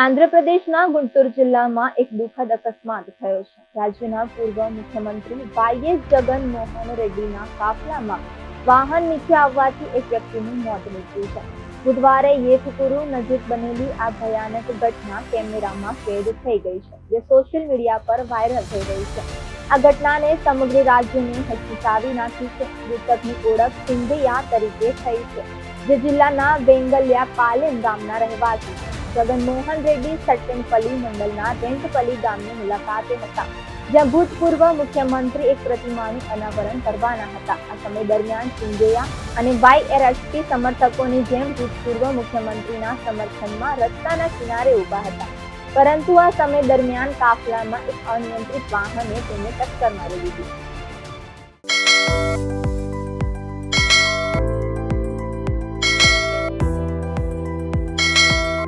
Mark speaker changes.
Speaker 1: આંધ્રપ્રદેશના ગુંટુર જિલ્લામાં એક દુઃખદ અકસ્માત થયો છે. રાજ્યના પૂર્વ મુખ્યમંત્રી વાયએસ જગન મોહન રેડ્ડીના કાફલામાં વાહન નીચે આવવાથી એક વ્યક્તિનું મોત નીપજ્યું છે. બુધવારે યેથપુરુ નજીક બનેલી આ ભયાનક ઘટના કેમેરામાં કેદ થઈ ગઈ છે, જે સોશિયલ મીડિયા પર વાયરલ થઈ રહી છે. આ ઘટનાને સમગ્ર રાજ્યને હચમચાવી નાખી છે. મૃતકની ઓળખ સિંધિયા તરીકે થઈ છે, જે જિલ્લાના વેંગલ્યા પાલેમ ગામના રહેવાસી છે. જગનમોહન રેડ્ડી સટ્ટેનપલ્લી મંડળના રેંટપલ્લી ગામની મુલાકાતે હતા, જ્યાં ભૂતપૂર્વ મુખ્યમંત્રી એક પ્રતિમાનું અનાવરણ કરવાના હતા. આ સમય દરમિયાન સિંધિયા અને વાયએસઆરસી સમર્થકોની જેમ ભૂતપૂર્વ મુખ્યમંત્રીના સમર્થનમાં રસ્તાના કિનારે ઊભા હતા, પરંતુ આ સમય દરમિયાન કાફલામાં એક અનિયંત્રિત વાહને તેમને ટક્કર મારી દીધી.